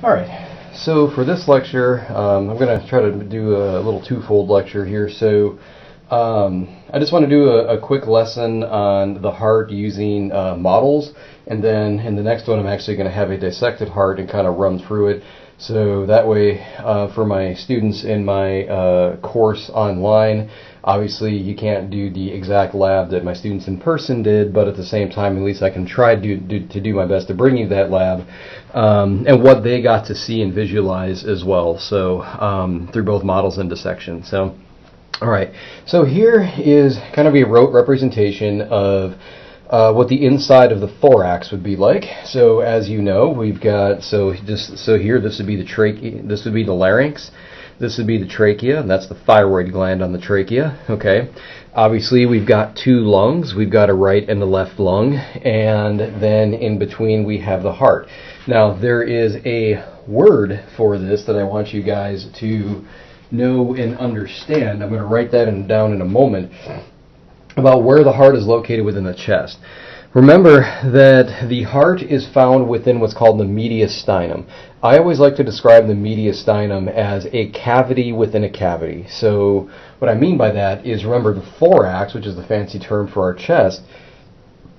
Alright, so for this lecture, I'm going to try to do a little twofold lecture here. So I just want to do a quick lesson on the heart using models, and then in the next one I'm actually going to have a dissected heart and kind of run through it. So that way, for my students in my course online, obviously you can't do the exact lab that my students in person did, but at the same time at least I can try to do my best to bring you that lab and what they got to see and visualize as well, so through both models and dissection. So alright, so here is kind of a rote representation of what the inside of the thorax would be like. So as you know, we've got, so here this would be the trachea, this would be the larynx, this would be the trachea, and that's the thyroid gland on the trachea. Okay, obviously we've got two lungs, we've got a right and a left lung, and then in between we have the heart. Now there is a word for this that I want you guys to know and understand. I'm going to write that down in a moment, about where the heart is located within the chest. Remember that the heart is found within what's called the mediastinum. I always like to describe the mediastinum as a cavity within a cavity. So what I mean by that is, remember, the thorax, which is the fancy term for our chest,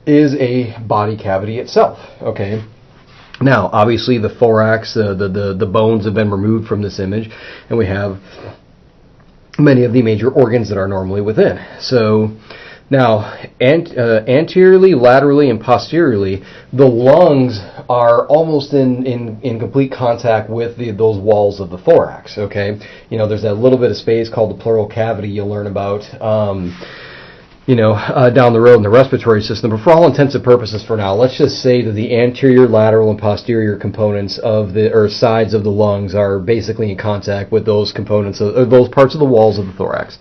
is a body cavity itself. Okay. Now, obviously, the thorax, the bones have been removed from this image, and we have many of the major organs that are normally within. So now, anteriorly, laterally, and posteriorly, the lungs are almost in complete contact with those walls of the thorax. Okay, you know, there's that little bit of space called the pleural cavity you'll learn about, down the road in the respiratory system. But for all intents and purposes for now, let's just say that the anterior, lateral, and posterior components of sides of the lungs are basically in contact with those components, or those parts of the walls of the thorax.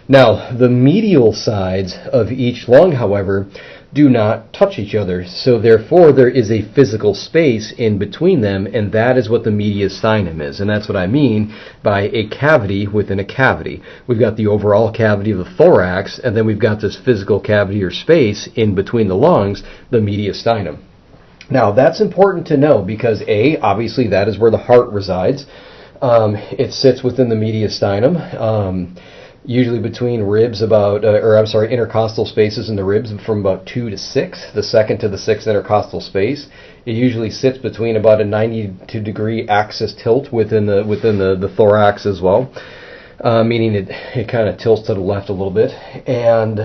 Now, the medial sides of each lung, however, do not touch each other. So therefore, there is a physical space in between them, and that is what the mediastinum is. And that's what I mean by a cavity within a cavity. We've got the overall cavity of the thorax, and then we've got this physical cavity or space in between the lungs, the mediastinum. Now, that's important to know because obviously that is where the heart resides. It sits within the mediastinum. Usually between ribs intercostal spaces in the ribs from about 2 to 6, the second to the sixth intercostal space. It usually sits between about a 92-degree axis tilt within the thorax as well, meaning it kind of tilts to the left a little bit. And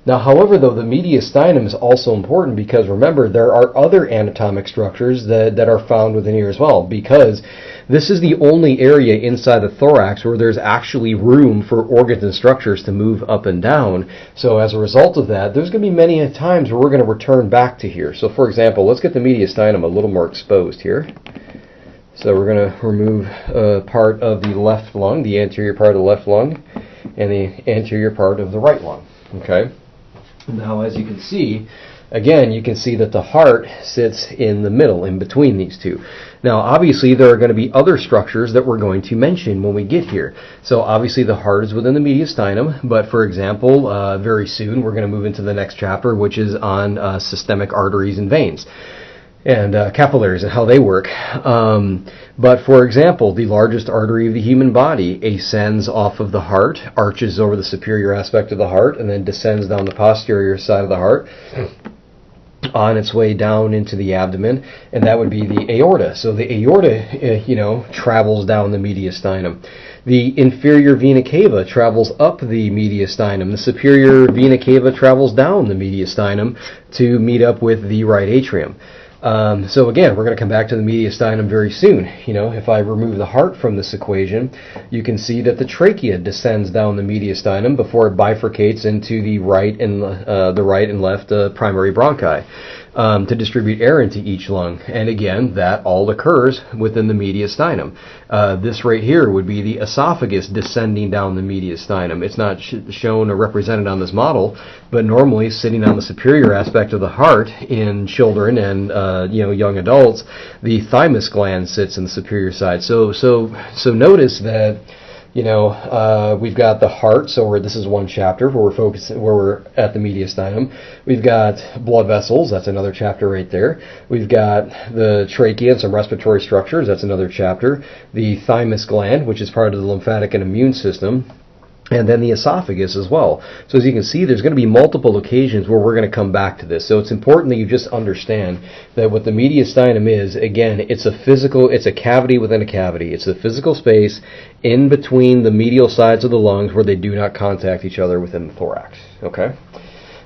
now, however, though, the mediastinum is also important because, remember, there are other anatomic structures that are found within here as well, because this is the only area inside the thorax where there's actually room for organs and structures to move up and down. So as a result of that, there's going to be many times where we're going to return back to here. So for example, let's get the mediastinum a little more exposed here. So we're going to remove part of the left lung, the anterior part of the left lung, and the anterior part of the right lung. Okay. Now, as you can see, again, you can see that the heart sits in the middle, in between these two. Now, obviously, there are going to be other structures that we're going to mention when we get here. So, obviously, the heart is within the mediastinum, but, for example, very soon we're going to move into the next chapter, which is on systemic arteries and veins and capillaries and how they work. But for example, the largest artery of the human body ascends off of the heart, arches over the superior aspect of the heart, and then descends down the posterior side of the heart on its way down into the abdomen, and that would be the aorta. So the aorta, travels down the mediastinum. The inferior vena cava travels up the mediastinum. The superior vena cava travels down the mediastinum to meet up with the right atrium. So again, we're going to come back to the mediastinum very soon. If I remove the heart from this equation, you can see that the trachea descends down the mediastinum before it bifurcates into the right and left primary bronchi to distribute air into each lung. And again, that all occurs within the mediastinum. This right here would be the esophagus descending down the mediastinum. It's not shown or represented on this model, but normally sitting on the superior aspect of the heart in children and young adults, the thymus gland sits in the superior side. So notice that We've got the heart, so this is one chapter where we're at the mediastinum. We've got blood vessels, that's another chapter right there. We've got the trachea and some respiratory structures, that's another chapter. The thymus gland, which is part of the lymphatic and immune system. And then the esophagus as well. So as you can see, there's going to be multiple occasions where we're going to come back to this. So it's important that you just understand that what the mediastinum is, again, it's a cavity within a cavity. It's the physical space in between the medial sides of the lungs where they do not contact each other within the thorax. Okay?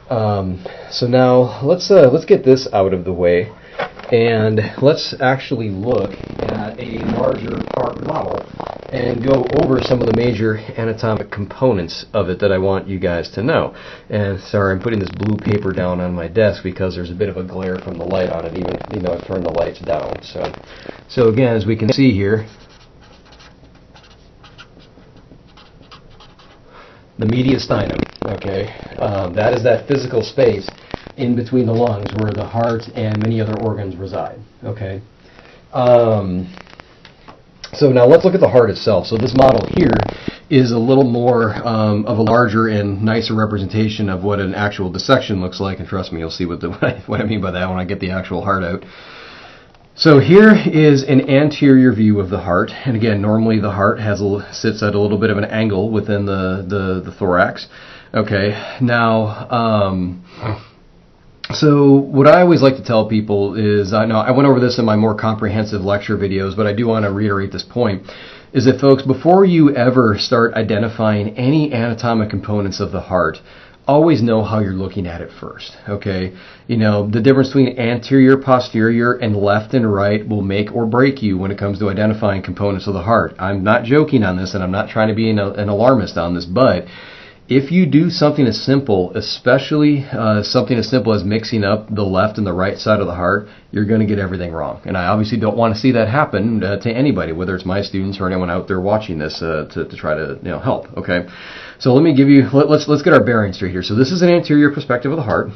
So now let's get this out of the way. And let's actually look at a larger heart model and go over some of the major anatomic components of it that I want you guys to know. And sorry, I'm putting this blue paper down on my desk because there's a bit of a glare from the light on it, even though I've turned the lights down. So again, as we can see here, the mediastinum, okay, that is that physical space in between the lungs where the heart and many other organs reside. Okay. So now let's look at the heart itself. So this model here is a little more of a larger and nicer representation of what an actual dissection looks like. And trust me, you'll see what I mean by that when I get the actual heart out. So here is an anterior view of the heart. And again, normally the heart sits at a little bit of an angle within the thorax. Okay. Now, so what I always like to tell people is, I know I went over this in my more comprehensive lecture videos, but I do want to reiterate this point, is that folks, before you ever start identifying any anatomic components of the heart, always know how you're looking at it first, okay? The difference between anterior, posterior, and left and right will make or break you when it comes to identifying components of the heart. I'm not joking on this, and I'm not trying to be an alarmist on this, but if you do something as simple, especially something as simple as mixing up the left and the right side of the heart, you're going to get everything wrong. And I obviously don't want to see that happen to anybody, whether it's my students or anyone out there watching this to try to help. Okay, so let me give you let's get our bearings straight here. So this is an anterior perspective of the heart.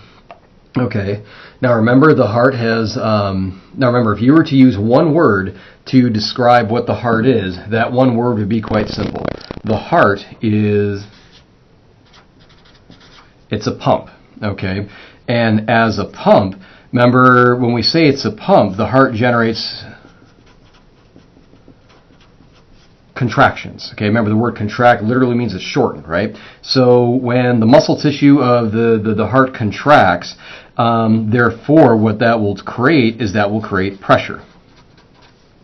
Okay, now remember the heart has. Now remember, if you were to use one word to describe what the heart is, that one word would be quite simple. The heart is. It's a pump, okay? And as a pump, remember when we say it's a pump, the heart generates contractions, okay? Remember the word contract literally means it's shortened, right? So when the muscle tissue of the heart contracts, therefore what that will create is that will create pressure.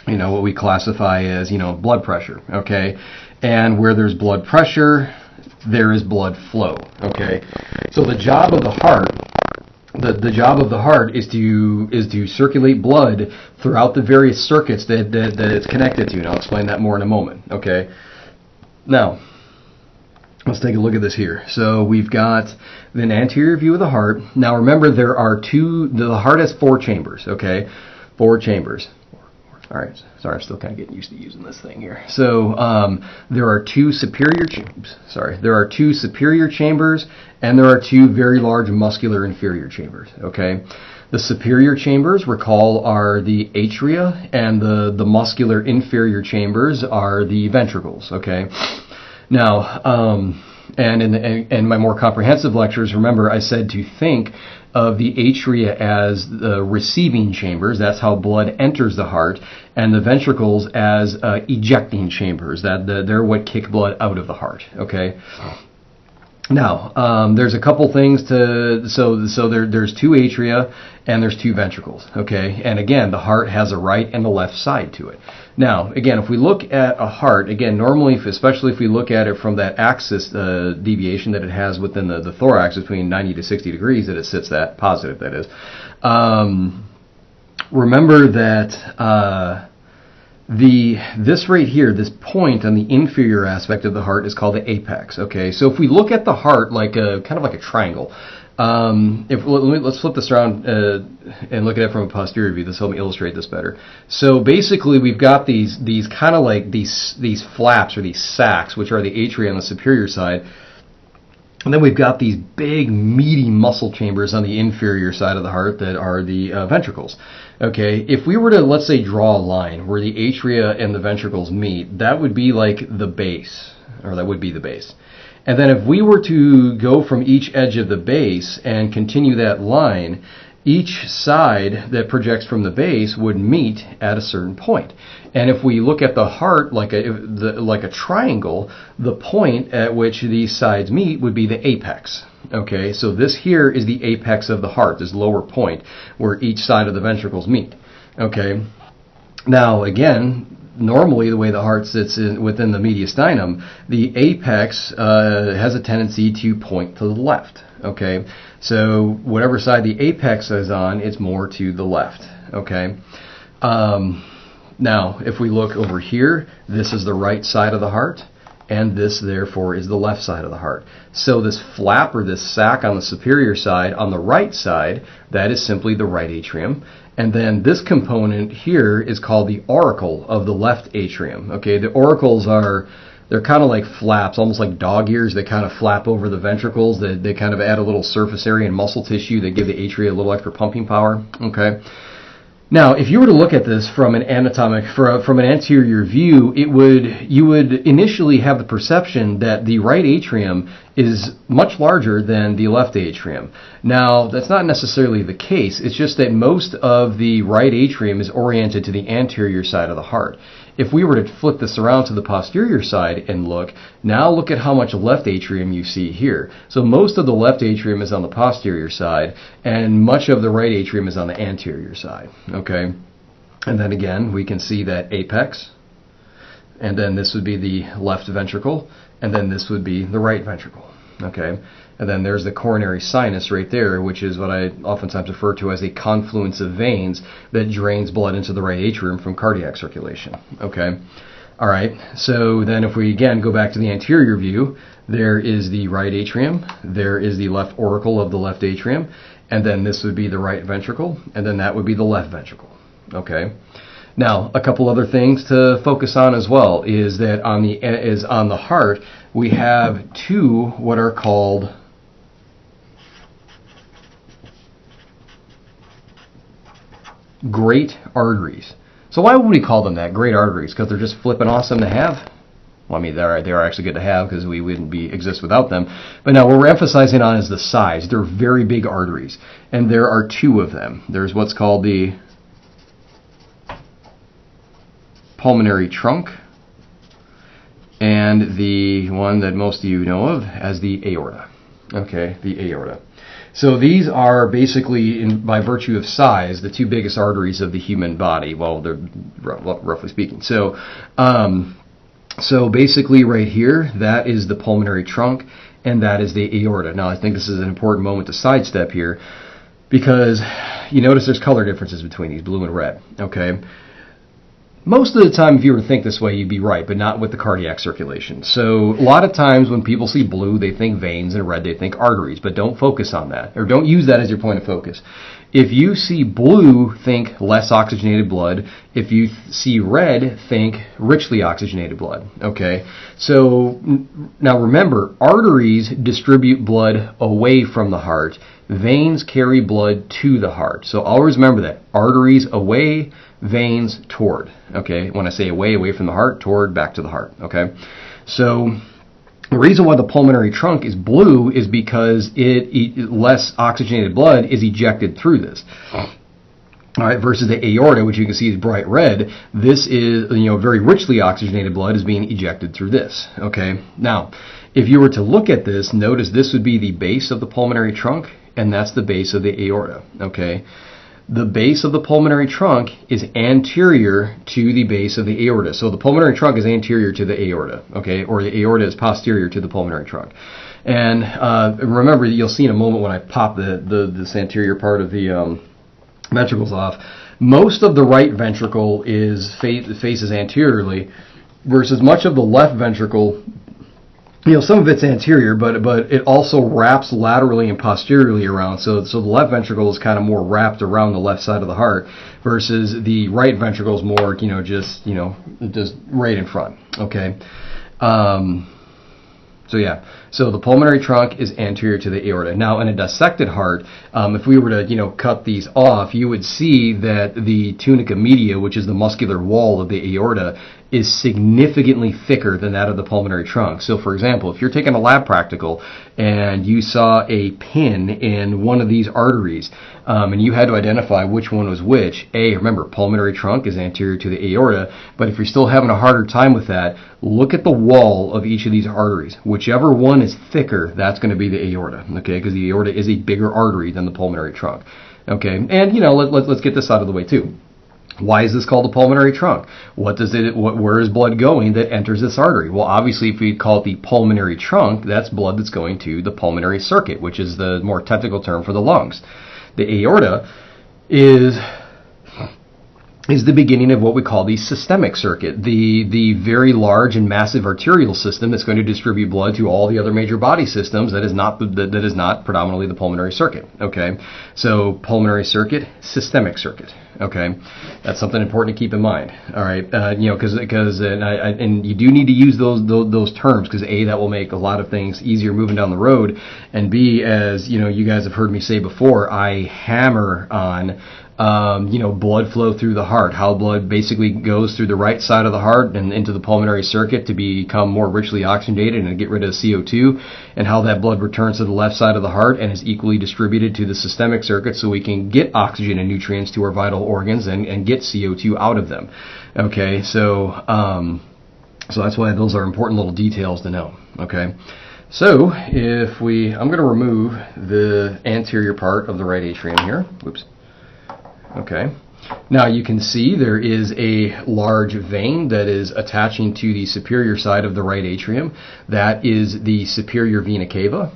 What we classify as, blood pressure, okay? And where there's blood pressure, there is blood flow, okay? So the job of the heart, the job of the heart is to circulate blood throughout the various circuits that it's connected to. And I'll explain that more in a moment, okay? Now, let's take a look at this here. So we've got an anterior view of the heart. Now remember, the heart has 4 chambers, okay? 4 chambers. All right, sorry, I'm still kind of getting used to using this thing here. So there are 2 superior chambers, and there are 2 very large muscular inferior chambers, okay? The superior chambers, recall, are the atria, and the muscular inferior chambers are the ventricles, okay? Now, and in my more comprehensive lectures, remember I said to think of the atria as the receiving chambers, that's how blood enters the heart, and the ventricles as ejecting chambers, they're what kick blood out of the heart, okay? Now, there's a couple things there's 2 atria and there's 2 ventricles, okay? And again, the heart has a right and a left side to it. Now, again, if we look at a heart, again, normally, especially if we look at it from that axis deviation that it has within the thorax between 90 to 60 degrees that it sits at, positive that is, remember that this right here, this point on the inferior aspect of the heart is called the apex, okay? So if we look at the heart like kind of like a triangle, let's flip this around and look at it from a posterior view. This will help me illustrate this better. So basically, we've got these kind of like these flaps or these sacs, which are the atria on the superior side, And then we've got these big, meaty muscle chambers on the inferior side of the heart that are the ventricles. Okay, if we were to, let's say, draw a line where the atria and the ventricles meet, that would be like the base, or that would be the base. And then if we were to go from each edge of the base and continue that line, each side that projects from the base would meet at a certain point. And if we look at the heart like a triangle, the point at which these sides meet would be the apex. Okay, so this here is the apex of the heart, this lower point where each side of the ventricles meet. Okay, now again, normally the way the heart sits within the mediastinum, the apex has a tendency to point to the left. Okay, so whatever side the apex is on, it's more to the left. Okay, now if we look over here, this is the right side of the heart, and this therefore is the left side of the heart. So this flap or this sac on the superior side, on the right side, that is simply the right atrium. And then this component here is called the auricle of the left atrium. Okay, the auricles they're kind of like flaps, almost like dog ears that kind of flap over the ventricles. They kind of add a little surface area and muscle tissue that give the atria a little extra pumping power. Okay. Now, if you were to look at this from an anterior view, you would initially have the perception that the right atrium is much larger than the left atrium. Now, that's not necessarily the case. It's just that most of the right atrium is oriented to the anterior side of the heart. If we were to flip this around to the posterior side and look, now look at how much left atrium you see here. So most of the left atrium is on the posterior side, and much of the right atrium is on the anterior side. Okay, and then again, we can see that apex, and then this would be the left ventricle, and then this would be the right ventricle. Okay, and then there's the coronary sinus right there, which is what I oftentimes refer to as a confluence of veins that drains blood into the right atrium from cardiac circulation. Okay, all right, so then if we again go back to the anterior view, there is the right atrium, there is the left auricle of the left atrium, and then this would be the right ventricle, and then that would be the left ventricle. Okay. Now, a couple other things to focus on as well is that on the heart we have two what are called great arteries. So why would we call them that, great arteries? Because they're just flippin' awesome to have? Well, I mean, they are actually good to have because we wouldn't exist without them. But now what we're emphasizing on is the size. They're very big arteries, and there are two of them. There's what's called the pulmonary trunk, and the one that most of you know of as the aorta. Okay, the aorta. So these are basically, by virtue of size, the two biggest arteries of the human body. Well, they're roughly speaking. So, so basically right here, that is the pulmonary trunk, and that is the aorta. Now, I think this is an important moment to sidestep here, because you notice there's color differences between these, blue and red. Okay. Most of the time, if you were to think this way, you'd be right, but not with the cardiac circulation. So a lot of times when people see blue, they think veins, and red, they think arteries, but don't focus on that, or don't use that as your point of focus. If you see blue, think less oxygenated blood. If you see red, think richly oxygenated blood. Okay? So now remember, arteries distribute blood away from the heart. Veins carry blood to the heart. So always remember that. Arteries away, veins toward. Okay? When I say away from the heart, toward, back to the heart. Okay? So the reason why the pulmonary trunk is blue is because less oxygenated blood is ejected through this. All right, versus the aorta, which you can see is bright red. This is, very richly oxygenated blood is being ejected through this. Okay, now, if you were to look at this, notice this would be the base of the pulmonary trunk, and that's the base of the aorta. Okay. The base of the pulmonary trunk is anterior to the base of the aorta. So the pulmonary trunk is anterior to the aorta, okay, or the aorta is posterior to the pulmonary trunk. And remember, you'll see in a moment when I pop this anterior part of the ventricles off, most of the right ventricle faces anteriorly, versus much of the left ventricle, some of it's anterior, but it also wraps laterally and posteriorly around. So the left ventricle is kind of more wrapped around the left side of the heart, versus the right ventricle is more, just right in front. Okay. So yeah, so the pulmonary trunk is anterior to the aorta. Now, in a dissected heart, if we were to cut these off, you would see that the tunica media, which is the muscular wall of the aorta, is significantly thicker than that of the pulmonary trunk. So, for example, if you're taking a lab practical and you saw a pin in one of these arteries, and you had to identify which one was which, remember, pulmonary trunk is anterior to the aorta, but if you're still having a harder time with that, look at the wall of each of these arteries. Whichever one is thicker, that's going to be the aorta, okay, because the aorta is a bigger artery than the pulmonary trunk, okay, and, let's get this out of the way, too. Why is this called a pulmonary trunk? Where is blood going that enters this artery? Well, obviously, if we call it the pulmonary trunk, that's blood that's going to the pulmonary circuit, which is the more technical term for the lungs. The aorta is the beginning of what we call the systemic circuit, the very large and massive arterial system that's going to distribute blood to all the other major body systems that is not predominantly the pulmonary circuit. Okay, so pulmonary circuit, systemic circuit. Okay, that's something important to keep in mind. All right, and you do need to use those terms, because A, that will make a lot of things easier moving down the road, and B, as you guys have heard me say before, I hammer on blood flow through the heart, how blood basically goes through the right side of the heart and into the pulmonary circuit to become more richly oxygenated and get rid of CO2, and how that blood returns to the left side of the heart and is equally distributed to the systemic circuit so we can get oxygen and nutrients to our vital organs and get CO2 out of them. Okay, so that's why those are important little details to know. Okay. So I'm going to remove the anterior part of the right atrium here. Whoops. Okay. Now you can see there is a large vein that is attaching to the superior side of the right atrium. That is the superior vena cava.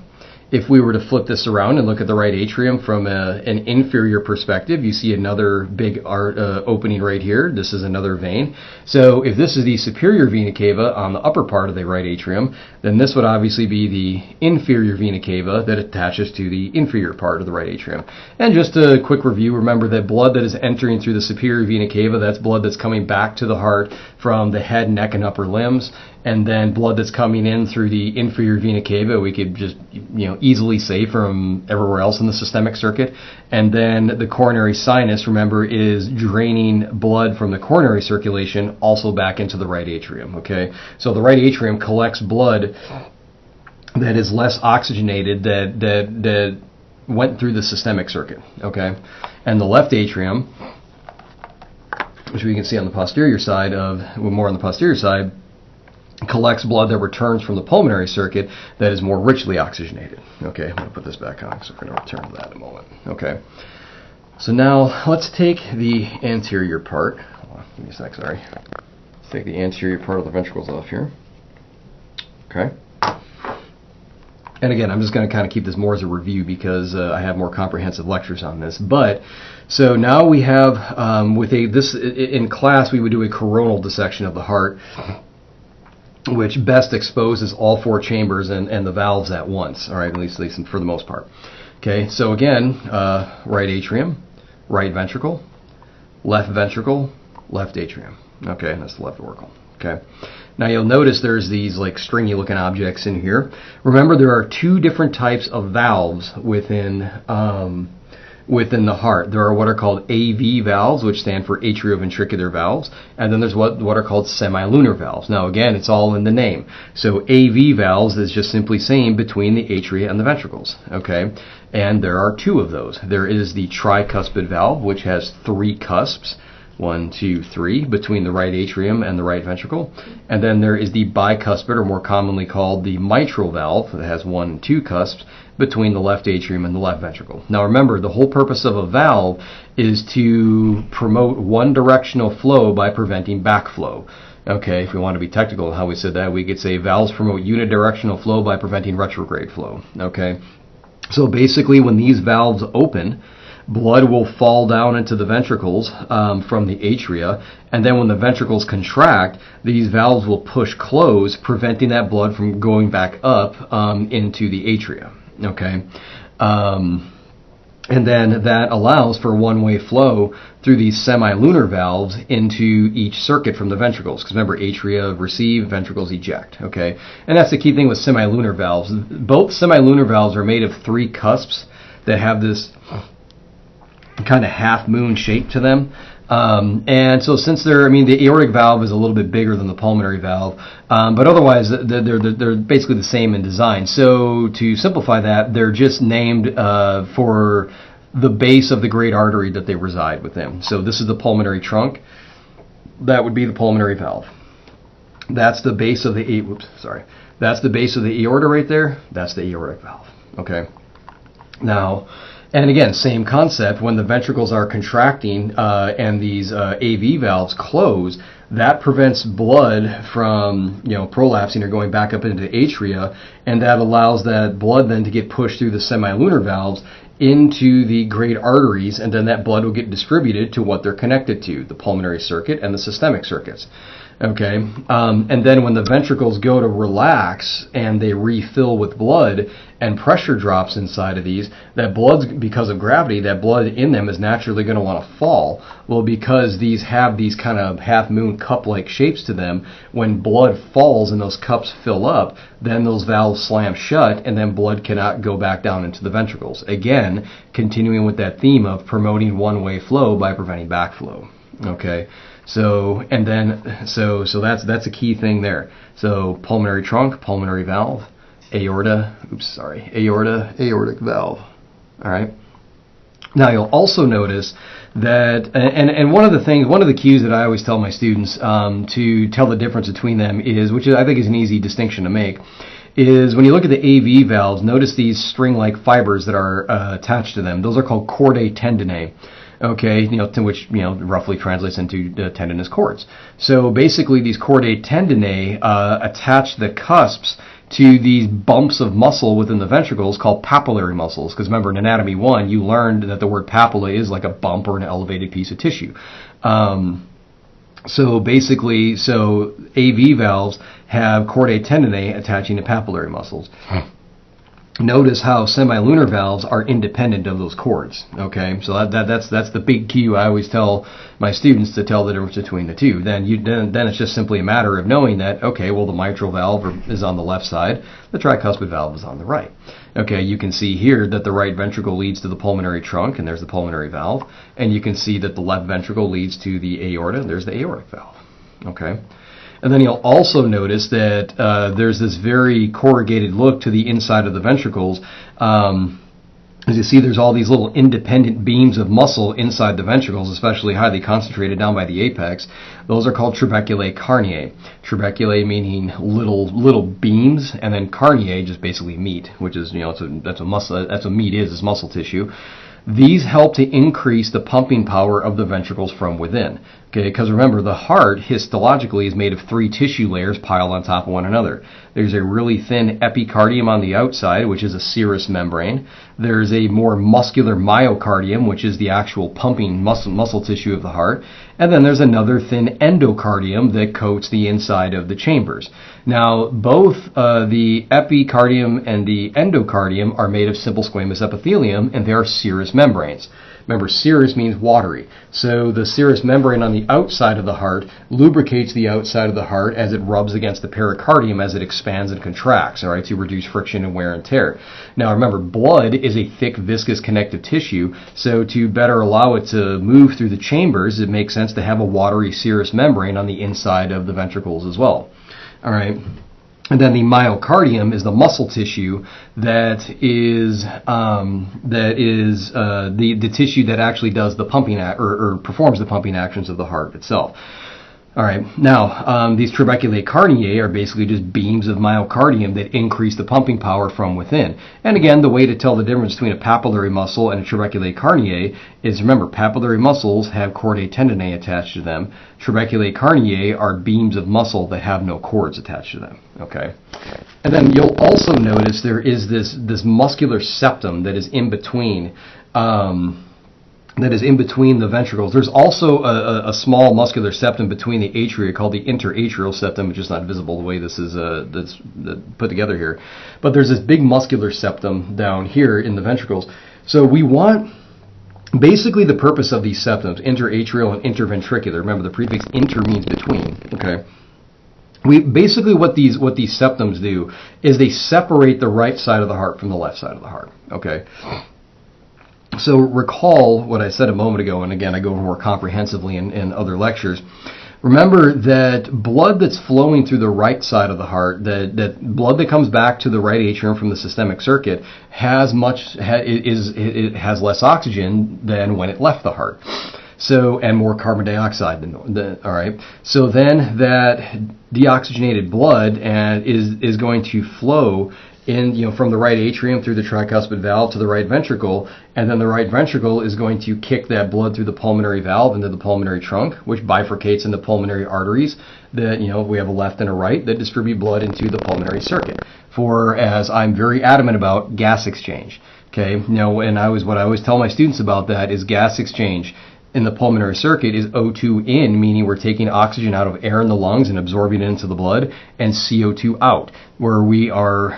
If we were to flip this around and look at the right atrium from an inferior perspective, you see another big opening right here. This is another vein. So if this is the superior vena cava on the upper part of the right atrium, then this would obviously be the inferior vena cava that attaches to the inferior part of the right atrium. And just a quick review, remember that blood that is entering through the superior vena cava, that's blood that's coming back to the heart from the head, neck, and upper limbs. And then blood that's coming in through the inferior vena cava, we could just easily say from everywhere else in the systemic circuit. And then the coronary sinus, remember, is draining blood from the coronary circulation also back into the right atrium. Okay, so the right atrium collects blood that is less oxygenated that went through the systemic circuit. Okay, and the left atrium, which we can see on the posterior side collects blood that returns from the pulmonary circuit that is more richly oxygenated. Okay, I'm going to put this back on, so we're going to return to that in a moment. Okay, so now let's take the anterior part. Hold on, give me a sec, sorry. Let's take the anterior part of the ventricles off here. Okay. And again, I'm just going to kind of keep this more as a review because I have more comprehensive lectures on this. But so now we have in class we would do a coronal dissection of the heart, which best exposes all four chambers and the valves at once. All right, at least for the most part. Okay, so again, right atrium, right ventricle, left atrium. Okay, that's the left auricle. Okay. Now you'll notice there's these like stringy looking objects in here. Remember, there are two different types of valves within the heart. There are what are called AV valves, which stand for atrioventricular valves, and then there's what are called semilunar valves. Now again, it's all in the name. So AV valves is just simply saying between the atria and the ventricles. Okay, and there are two of those. There is the tricuspid valve, which has three cusps. 1, 2, 3, between the right atrium and the right ventricle. And then there is the bicuspid, or more commonly called the mitral valve, that has 1 and 2 cusps between the left atrium and the left ventricle. Now remember, the whole purpose of a valve is to promote one directional flow by preventing backflow. Okay, if we want to be technical in how we said that, we could say valves promote unidirectional flow by preventing retrograde flow. Okay, so basically when these valves open, blood will fall down into the ventricles from the atria, and then when the ventricles contract, these valves will push close, preventing that blood from going back up into the atria. Okay, And then that allows for one-way flow through these semilunar valves into each circuit from the ventricles. Because remember, atria receive, ventricles eject. Okay, and that's the key thing with semilunar valves. Both semilunar valves are made of 3 cusps that have this kind of half-moon shape to them. And so since the aortic valve is a little bit bigger than the pulmonary valve, but otherwise they're basically the same in design. So to simplify that, they're just named for the base of the great artery that they reside within. So this is the pulmonary trunk. That would be the pulmonary valve. That's the base of the That's the base of the aorta right there. That's the aortic valve. Okay. Now, and again, same concept. When the ventricles are contracting and these AV valves close, that prevents blood from prolapsing or going back up into the atria, and that allows that blood then to get pushed through the semilunar valves into the great arteries, and then that blood will get distributed to what they're connected to, the pulmonary circuit and the systemic circuits. Okay, and then when the ventricles go to relax and they refill with blood and pressure drops inside of these, that blood, because of gravity, that blood in them is naturally going to want to fall. Well, because these have these kind of half-moon cup-like shapes to them, when blood falls and those cups fill up, then those valves slam shut and then blood cannot go back down into the ventricles. Again, continuing with that theme of promoting one-way flow by preventing backflow. Okay. So that's a key thing there. So pulmonary trunk, pulmonary valve, aortic valve. All right. Now you'll also notice that, and one of the cues that I always tell my students to tell the difference between them is, which I think is an easy distinction to make, is when you look at the AV valves, notice these string-like fibers that are attached to them. Those are called chordae tendineae. Okay, to which roughly translates into tendinous cords. So basically, these chordae tendineae attach the cusps to these bumps of muscle within the ventricles called papillary muscles. Because remember, in Anatomy 1, you learned that the word papilla is like a bump or an elevated piece of tissue. So basically, AV valves have chordae tendineae attaching to papillary muscles. Notice how semilunar valves are independent of those cords. Okay, so that's the big cue I always tell my students to tell the difference between the two. Then it's just simply a matter of knowing that, okay, well, the mitral valve is on the left side, the tricuspid valve is on the right. Okay, you can see here that the right ventricle leads to the pulmonary trunk, and there's the pulmonary valve, and you can see that the left ventricle leads to the aorta, and there's the aortic valve. Okay. And then you'll also notice that there's this very corrugated look to the inside of the ventricles. As you see, there's all these little independent beams of muscle inside the ventricles, especially highly concentrated down by the apex. Those are called trabeculae carneae. Trabeculae meaning little beams, and then carneae just basically meat, which is that's what meat is. It's muscle tissue. These help to increase the pumping power of the ventricles from within. Okay, because remember, the heart histologically is made of 3 tissue layers piled on top of one another. There's a really thin epicardium on the outside, which is a serous membrane. There's a more muscular myocardium, which is the actual pumping muscle tissue of the heart. And then there's another thin endocardium that coats the inside of the chambers. Now, both the epicardium and the endocardium are made of simple squamous epithelium, and they are serous membranes. Remember, serous means watery. So the serous membrane on the outside of the heart lubricates the outside of the heart as it rubs against the pericardium as it expands and contracts, all right, to reduce friction and wear and tear. Now remember, blood is a thick, viscous connective tissue, so to better allow it to move through the chambers, it makes sense to have a watery serous membrane on the inside of the ventricles as well. All right. And then the myocardium is the muscle tissue that is the tissue that actually does the pumping or performs the pumping actions of the heart itself. All right. Now, these trabeculae carneae are basically just beams of myocardium that increase the pumping power from within. And again, the way to tell the difference between a papillary muscle and a trabeculae carneae is, remember, papillary muscles have chordae tendineae attached to them. Trabeculae carneae are beams of muscle that have no cords attached to them. Okay. And then you'll also notice there is this muscular septum that is in between. The ventricles. There's also a small muscular septum between the atria called the interatrial septum, which is not visible the way this is that's put together here. But there's this big muscular septum down here in the ventricles. So we want, basically the purpose of these septums, interatrial and interventricular, remember the prefix inter means between, okay? Basically what these septums do is they separate the right side of the heart from the left side of the heart, okay? So recall what I said a moment ago, and again I go over more comprehensively in other lectures. Remember that blood that's flowing through the right side of the heart, that blood that comes back to the right atrium from the systemic circuit, has less oxygen than when it left the heart. So, and more carbon dioxide all right. So then that deoxygenated blood is going to flow from the right atrium through the tricuspid valve to the right ventricle, and then the right ventricle is going to kick that blood through the pulmonary valve into the pulmonary trunk, which bifurcates into pulmonary arteries that, we have a left and a right that distribute blood into the pulmonary circuit for, as I'm very adamant about, gas exchange. Okay, and what I always tell my students about that is gas exchange in the pulmonary circuit is O2 in, meaning we're taking oxygen out of air in the lungs and absorbing it into the blood, and CO2 out, where we are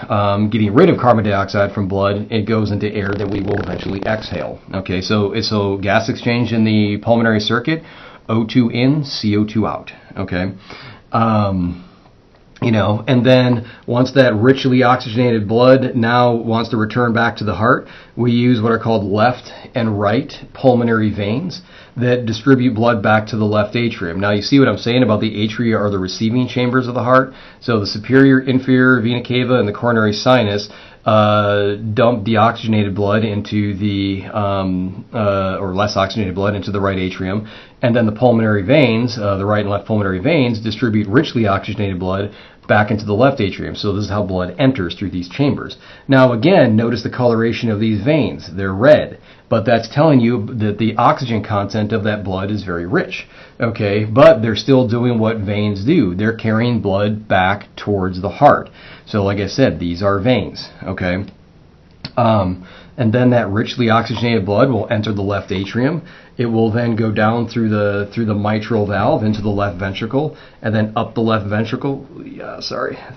getting rid of carbon dioxide from blood. It goes into air that we will eventually exhale. Okay, so gas exchange in the pulmonary circuit, O2 in, CO2 out. Okay. And then once that richly oxygenated blood now wants to return back to the heart, we use what are called left and right pulmonary veins that distribute blood back to the left atrium. Now you see what I'm saying about the atria are the receiving chambers of the heart. So the superior, inferior vena cava and the coronary sinus dump deoxygenated blood into or less oxygenated blood into the right atrium, and then the pulmonary veins, the right and left pulmonary veins, distribute richly oxygenated blood back into the left atrium. So this is how blood enters through these chambers. Now again, notice the coloration of these veins. They're red, but that's telling you that the oxygen content of that blood is very rich. Okay, but they're still doing what veins do. They're carrying blood back towards the heart. So like I said, these are veins. Okay. And then that richly oxygenated blood will enter the left atrium. It will then go down through the mitral valve into the left ventricle, and then up the left ventricle,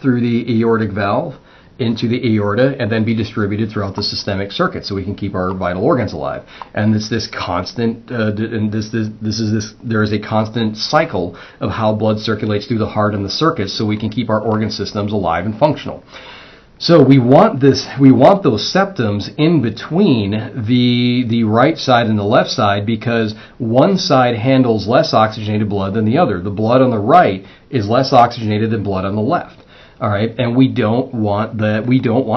through the aortic valve into the aorta, and then be distributed throughout the systemic circuit, so we can keep our vital organs alive. And there is a constant cycle of how blood circulates through the heart and the circuits, so we can keep our organ systems alive and functional. So we want those septums in between the right side and the left side, because one side handles less oxygenated blood than the other. The blood on the right is less oxygenated than blood on the left. All right, and we don't want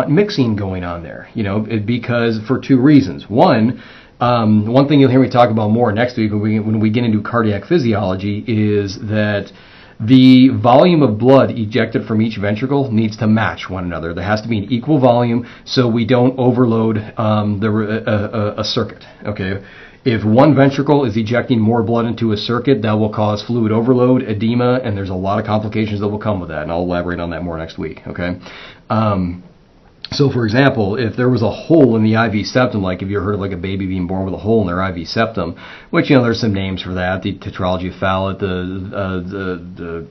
mixing going on there, because for two reasons. One thing you'll hear me talk about more next week when we get into cardiac physiology is that the volume of blood ejected from each ventricle needs to match one another. There has to be an equal volume so we don't overload a circuit. Okay, if one ventricle is ejecting more blood into a circuit, that will cause fluid overload, edema, and there's a lot of complications that will come with that, and I'll elaborate on that more next week. Okay. So, for example, if there was a hole in the IV septum, like if you ever heard of like a baby being born with a hole in their IV septum, which, there's some names for that, the tetralogy of Fallot, the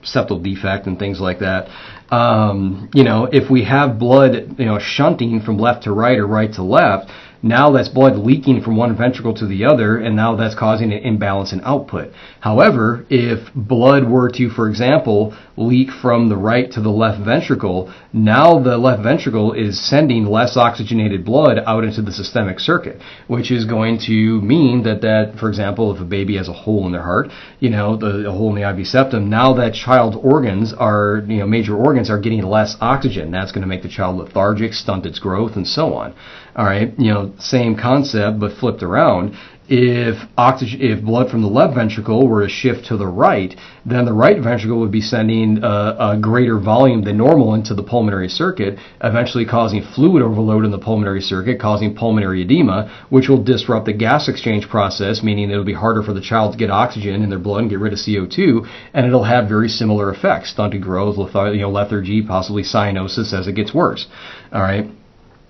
septal defect and things like that. If we have blood, shunting from left to right or right to left, now that's blood leaking from one ventricle to the other, and now that's causing an imbalance in output. However, if blood were to, for example, leak from the right to the left ventricle, now the left ventricle is sending less oxygenated blood out into the systemic circuit, which is going to mean that for example, if a baby has a hole in their heart, a hole in the IV septum, now that child's organs are, major organs are getting less oxygen. That's going to make the child lethargic, stunt its growth, and so on. All right, same concept, but flipped around. If blood from the left ventricle were to shift to the right, then the right ventricle would be sending a greater volume than normal into the pulmonary circuit, eventually causing fluid overload in the pulmonary circuit, causing pulmonary edema, which will disrupt the gas exchange process, meaning it'll be harder for the child to get oxygen in their blood and get rid of CO2, and it'll have very similar effects: stunted growth, lethargy, possibly cyanosis as it gets worse. All right.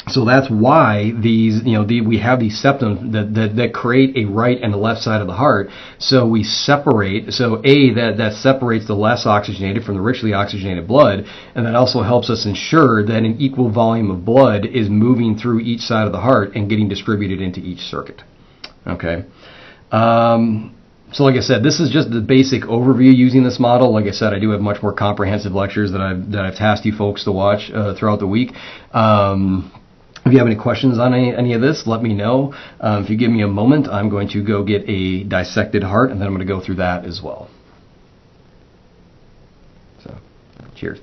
So that's why these, we have these septums that create a right and a left side of the heart. So we separate. So that separates the less oxygenated from the richly oxygenated blood, and that also helps us ensure that an equal volume of blood is moving through each side of the heart and getting distributed into each circuit. Okay. So like I said, this is just the basic overview using this model. Like I said, I do have much more comprehensive lectures that I've tasked you folks to watch throughout the week. If you have any questions on any of this, let me know. If you give me a moment, I'm going to go get a dissected heart, and then I'm going to go through that as well. So, cheers.